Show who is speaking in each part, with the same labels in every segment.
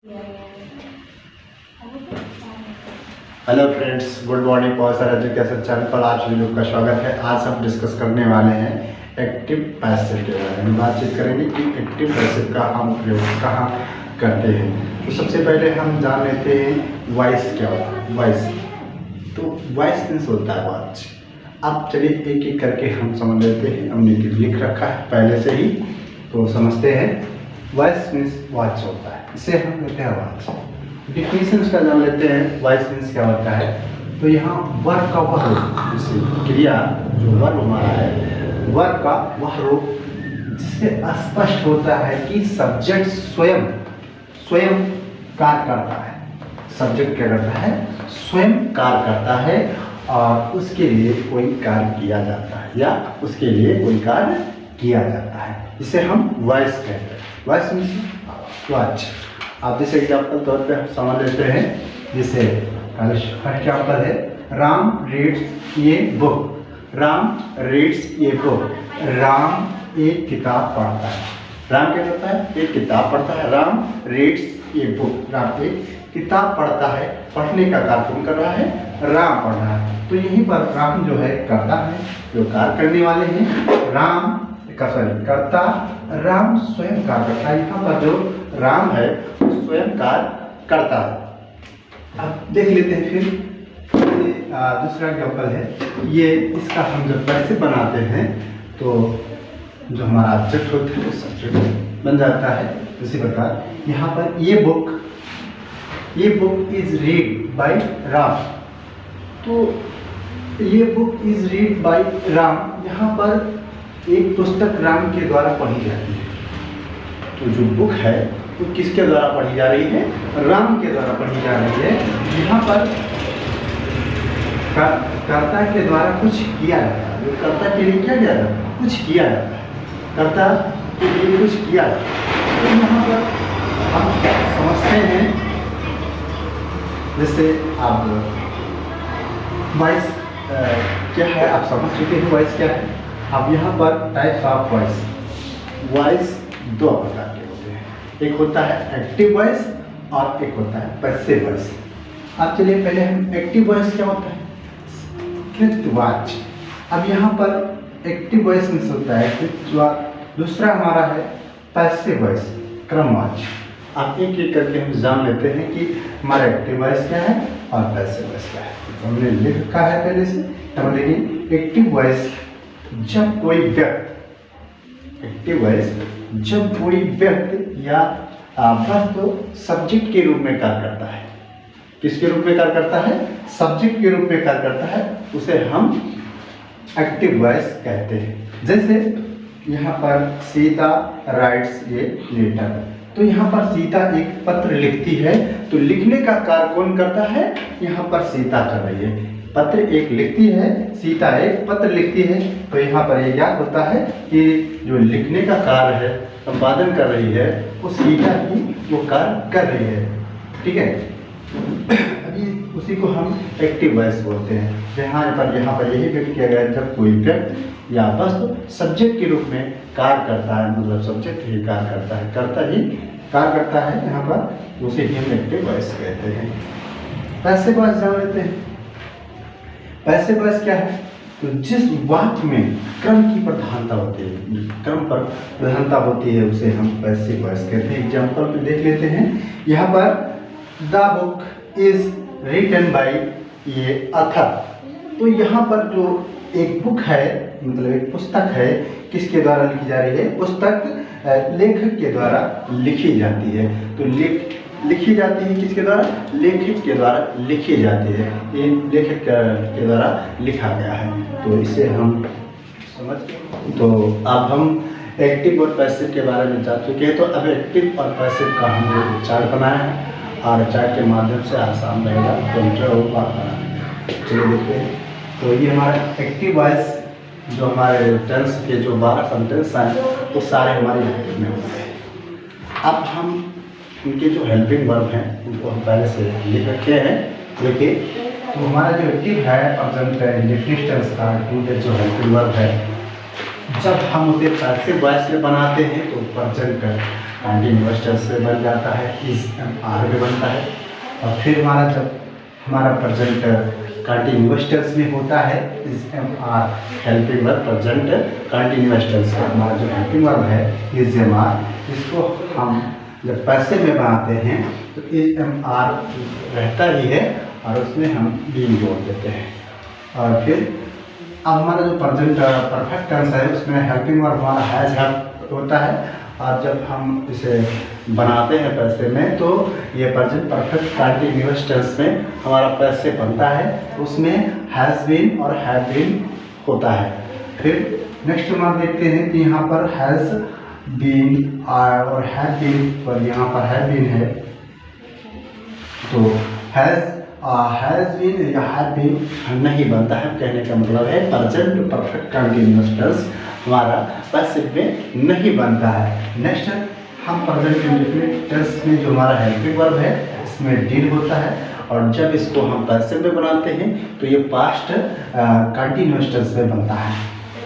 Speaker 1: Hello friends, good morning. बहुत सारे education channel पर आप सभी लोग का स्वागत है। आज हम डिस्कस करने वाले हैं एक्टिव पैसिव के बारे में। बातचीत करेंगे कि एक्टिव पैसिव का हम प्रयोग कहाँ करते हैं। तो सबसे पहले हम जान लेते हैं वॉइस क्या होता है। वॉइस तो वॉइस मीन्स होता है वॉच। अब चलिए एक एक करके हम समझ लेते हैं। हमने लिख रखा है पहले से ही, तो समझते हैं। वॉइस मीन्स वॉच होता है, इसे हम कहते हैं वॉच। डिफिनेशन का जान लेते हैं। वॉइस मीन्स क्या होता है। तो यहाँ वर्ब का वह रूप, जैसे क्रिया जो वर्ब हमारा है, वर्ब का वह रूप जिससे स्पष्ट होता है कि सब्जेक्ट स्वयं कार्य करता है। सब्जेक्ट क्या करता है? स्वयं कार्य करता है और उसके लिए कोई कार्य किया जाता है या उसके लिए कोई कार्य किया जाता है। इसे हम वॉइस कहते हैं। Voice means watch. आप जैसे एग्जाम्पल तौर पे हम समझ लेते हैं। जैसे फर्स्ट एग्जाम्पल है, राम रीड्स ये बुक। राम रीड्स ये बुक। राम एक किताब पढ़ता है। राम क्या करता है? एक किताब पढ़ता है। राम रीड्स ये बुक। राम एक किताब पढ़ता है। पढ़ने का कार्य कौन कर रहा है? राम पढ़ रहा है। तो यहीं पर राम जो है करता है, जो कार्य करने वाले हैं राम करता, राम स्वयं कार्य करता है। यहाँ पर जो राम है स्वयं कार्य करता है। अब देख लेते हैं फिर दूसरा एग्जाम्पल है। ये इसका हम जब पैसिव बनाते हैं तो जो हमारा ऑब्जेक्ट होता है वो सब्जेक्ट बन जाता है। इसी प्रकार यहाँ पर ये book is read by Ram. तो ये book is read by Ram, यहाँ पर एक पुस्तक राम के द्वारा पढ़ी जाती है। तो जो बुक है वो किसके द्वारा पढ़ी जा रही है? राम के द्वारा पढ़ी जा रही है। यहाँ पर कर्ता के द्वारा कुछ किया जाता है। जो कर्ता के लिए क्या किया जाता है? कुछ किया जाता है। कर्ता के लिए कुछ किया जाता है। तो यहाँ पर हम समझते हैं, जैसे आप वॉइस क्या है आप समझ चुके हैं। वॉइस क्या है? अब यहाँ पर टाइप्स ऑफ वॉइस दो प्रकार के होते हैं। एक होता है एक्टिव वॉइस और एक होता है पैसिव वॉइस। अब चलिए पहले हम एक्टिव वॉइस क्या होता है? कृतवाच। अब यहाँ पर एक्टिव वॉइस मीन्स होता है कृतवाच। दूसरा हमारा है पैसिव वॉइस, क्रमवाच। अब एक एक करके हम जान लेते हैं कि हमारा एक्टिव वॉइस क्या है और पैसिव वॉइस क्या है। तो हमने लिख रखा है पहले से। तो देखिए एक्टिव वॉइस जब कोई व्यक्ति या वस्तु सब्जेक्ट के रूप में कार्य करता है। किसके रूप में कार्य करता है? सब्जेक्ट के रूप में कार्य करता है, उसे हम एक्टिव वॉइस कहते हैं। जैसे यहाँ पर सीता राइट्स ये लेटर। तो यहाँ पर सीता एक पत्र लिखती है। तो लिखने का कार्य कौन करता है? यहाँ पर सीता कर रही है। पत्र एक लिखती है, सीता एक पत्र लिखती है। तो यहाँ पर ये क्या होता है कि जो लिखने का कार्य है, संपादन कर रही है, वो सीता ही वो कार्य कर रही है। ठीक है, अभी उसी को हम एक्टिव वॉइस बोलते हैं। यहाँ पर यही व्यक्त किया गया है, जब कोई व्यक्ति या वस्तु सब्जेक्ट के रूप में कार्य करता है, मतलब सब्जेक्ट ही कार्य करता है, कर्ता ही कार्य करता है यहाँ पर, उसे ही हम एक्टिव वॉइस कहते हैं। पैसिव वॉइस जान लेते हैं। पैसिव वॉइस क्या है? तो जिस वाक्य में क्रम की प्रधानता होती है, क्रम पर प्रधानता होती है, उसे हम पैसिव वॉइस कहते हैं। एग्जाम्पल पे देख लेते हैं। यहाँ पर the book is written by ये ऑथर। तो यहाँ पर जो एक बुक है, मतलब एक पुस्तक है, किसके द्वारा लिखी जा रही है? पुस्तक लेखक के द्वारा लिखी जाती है। तो लिखी जाती है किसके द्वारा? लेखक के द्वारा लिखी जाती है। ये लेखक के द्वारा लिखा गया है। तो इसे हम समझ, तो अब हम एक्टिव और पैसिव के बारे में जान चुके हैं। तो अब एक्टिव और पैसिव का हमने चार्ट बनाया है और चार्ट के माध्यम से आसान रहेगा कंट्रोल और बात बनाना। चलिए देखते हैं। तो ये हमारा एक्टिव वॉइस, जो हमारे टेंस के जो 12 सेंटेंस हैं वो सारे हमारे एक्टिव में होते हैं। अब हम इनके जो हेल्पिंग वर्ब हैं उनको हम पहले से लिख रखे हैं। देखिए, तो हमारा जो एक्टिव है प्रेजेंट इंडेफिनिट टेंस का जो हेल्पिंग वर्ब है, जब हम उसे पैसिव वॉइस में बनाते हैं तो प्रेजेंट कंटिन्यूअस टेंस में बन जाता है, इज एम आर में बनता है। और फिर हमारा जब हमारा प्रेजेंट कंटिन्यूअस टेंस में होता है is am are helping verb, present continuous tense का हमारा जो हेल्पिंग वर्ब है इज एम आर, इसको हम जब पैसिव में बनाते हैं तो इज एम आर रहता ही है और उसमें हम बीइंग जोड़ देते हैं। और फिर अब हमारा जो प्रेजेंट परफेक्ट टेंस है उसमें हेल्पिंग वर्ब हमारा हैज हेल्प होता है। और जब हम इसे बनाते हैं पैसे में तो ये प्रेजेंट परफेक्ट कंटिन्यूअस टेंस में हमारा पैसे बनता है, उसमें हैज़ बीन और हैव बीन होता है। फिर नेक्स्ट हम देखते हैं कि यहाँ पर हैज़ बीन और हैव बीन पर यहाँ पर हैव बीन है, तो हैज़ बीन या हैव बीन नहीं बनता है। कहने का मतलब है प्रेजेंट परफेक्ट कंटिन्यूअस टेंस हमारा पैसिव में नहीं बनता है। नेक्स्ट हम प्रेजेंट इंडेफिनिट टेंस में जो हमारा हेल्पिंग वर्ब है इसमें डिड होता है, और जब इसको हम पैसिव में बनाते हैं तो ये पास्ट कंटिन्यूअस टेंस में बनता है।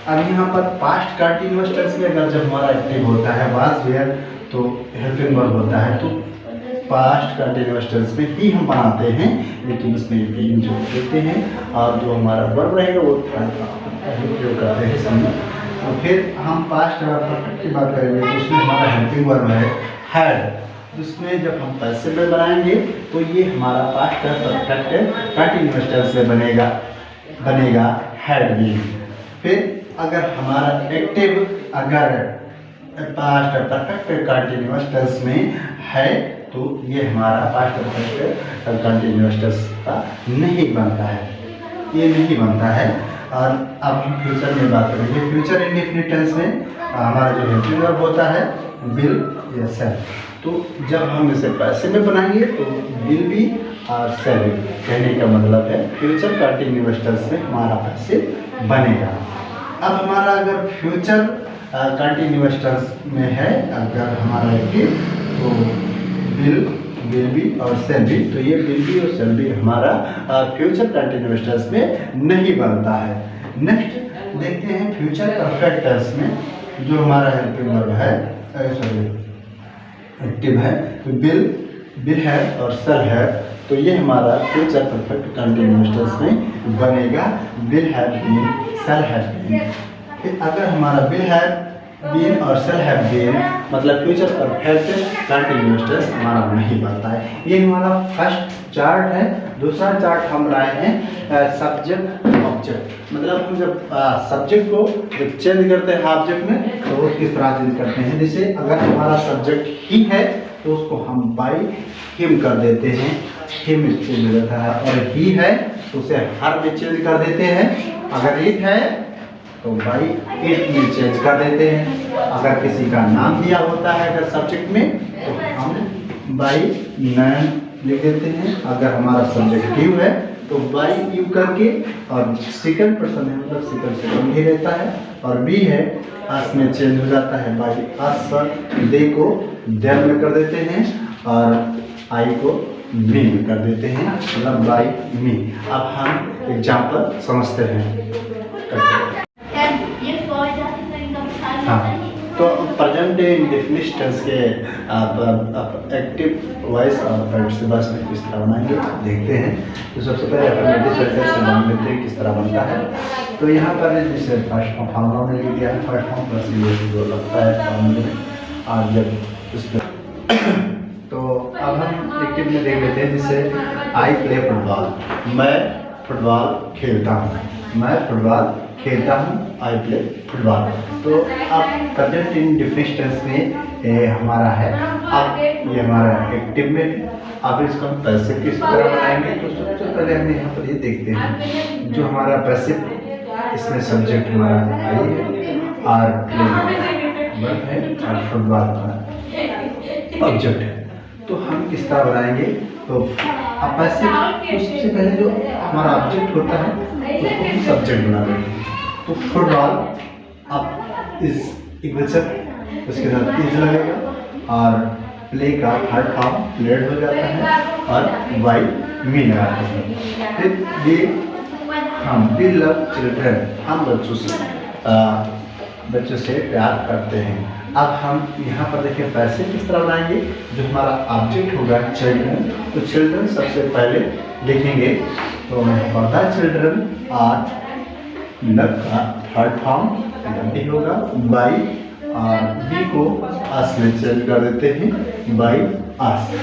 Speaker 1: अब यहाँ पर पास्ट कंटिन्यूअस टेंस में अगर जब हमारा एक्टिव होता है वाज वेयर तो हेल्पिंग वर्ब होता है, तो पास्ट कंटिन्यूअस टेंस में ही हम बनाते हैं, लेकिन उसमें बीइंग जोड़ देते हैं और जो हमारा वर्ब रहेगा वो प्रयोग करते हैं समझ। तो फिर हम पास्ट परफेक्ट की बात करेंगे तो उसमें हमारा हेल्पिंग वर्ब है हैड, जिसमें जब हम पैसिव में बनाएंगे तो ये हमारा पास्ट परफेक्ट कंटिन्यूअस टेंस में बनेगा हैड बीन। फिर अगर हमारा एक्टिव अगर पास्ट परफेक्ट कंटिन्यूअस टेंस में है तो ये हमारा पास्ट परफेक्ट कंटिन्यूअस टेंस का नहीं बनता है, ये नहीं बनता है। और अब हम फ्यूचर में बात करेंगे। फ्यूचर इंडेफिनिट टेंस में हमारा जो हेल्पिंग वर्ब होता है विल या शैल, तो जब हम इसे पैसिव में बनाएंगे तो विल बी और शैल बी। कहने का मतलब है फ्यूचर कंटिन्यूअस टेंस में हमारा पैसिव बनेगा। अब हमारा अगर फ्यूचर कंटिन्यूअस टेंस में है अगर हमारा एक्टिव तो विल बी और शैल बी, तो ये विल बी और शैल बी हमारा फ्यूचर कंटिन्यूअस टेंस में नहीं बनता है। नेक्स्ट देखते हैं फ्यूचर परफेक्ट टेंस में जो हमारा हेल्पिंग वर्ब है एक्टिव है तो विल है और शैल है, तो ये हमारा फ्यूचर परफेक्ट कंटिन्यूअस टेंस में बनेगा will have been shall have been. फिर अगर हमारा विल हैव बीन और शैल हैव बीन मतलब फ्यूचर परफेक्ट कंटिन्यूअस टेंस हमारा नहीं बनता है। ये हमारा फर्स्ट चार्ट है। दूसरा चार्ट हम लाए हैं सब्जेक्ट ऑब्जेक्ट, मतलब हम जब सब्जेक्ट को जब चेंज करते हैं ऑब्जेक्ट में तो वो किस तरह चेंज करते हैं। जैसे अगर हमारा सब्जेक्ट ही है तो उसको हम बाई हिम कर देते हैं, हिम चेंज हो जाता है, और ही है तो उसे हर में चेंज कर देते हैं। अगर इट है तो बाई इट में चेंज कर देते हैं। अगर किसी का नाम दिया होता है अगर सब्जेक्ट में तो हम बाई नेम लिख देते हैं। अगर हमारा सब्जेक्ट यू है तो बाई यू करके, और सेकंड पर्सन है मतलब सेकंड सेकंड ही रहता है, और बी है अस में चेंज हो जाता है बाई अस, दे को देम में कर देते हैं और आई को मी में कर देते हैं, मतलब बाई मी। अब हम एग्जाम्पल समझते हैं। हाँ, तो प्रेजेंट इंडेफिनिट टेंस के एक्टिव वॉइस और पार्टिसिपल्स में किस तरह बनाएंगे देखते हैं। तो सबसे पहले अफर्मेटिव सेंटेंस से नाम लेते हैं किस तरह बनता है। तो यहाँ पर जैसे फर्स्ट फॉर्म फार्मूला में लिख दिया है, फर्स्ट फॉर्म प्लस ये जो लगता है फार्मूले में, और जब इसमें तो अब हम एक्टिव में देख लेते हैं। जैसे आई प्ले फुटबॉल, मैं फुटबॉल खेलता हूँ, मैं फुटबॉल खेलता हूँ, आई प्ले फुटबॉल। तो अब प्रेजेंट इंडेफिनिट टेंस में हमारा है, अब ये हमारा एक्टिव में। अब इसको हम पैसिव किस तरह बनाएंगे तो सबसे पहले हम यहाँ पर ये देखते हैं जो हमारा पैसिव, इसमें सब्जेक्ट हमारा आई है और प्ले वर्ब है और फुटबॉल हमारा ऑब्जेक्ट है। तो हम किस तरह बनाएंगे तो अब पैसिव तो सबसे पहले जो हमारा ऑब्जेक्ट होता है उसको हम सब्जेक्ट बना देते हैं। तो फुटबॉल अब इज इक्वल से उसके साथ इज लगेगा और प्ले का थर्ड फॉर्म प्लेड हो जाता है और वाई मी लगाते हैं। फिर ये हम वी लव चिल्ड्रन, हम बच्चों से प्यार करते हैं। अब हम यहाँ पर देखें पैसे किस तरह बनाएंगे। जो हमारा ऑब्जेक्ट होगा चिल्ड्रन, तो चिल्ड्रन सबसे पहले लिखेंगे। तो द चिल्ड्रन आर का थर्ड फॉर्म डी होगा बाई, और बी को अस में चेंज कर देते हैं बाई अस।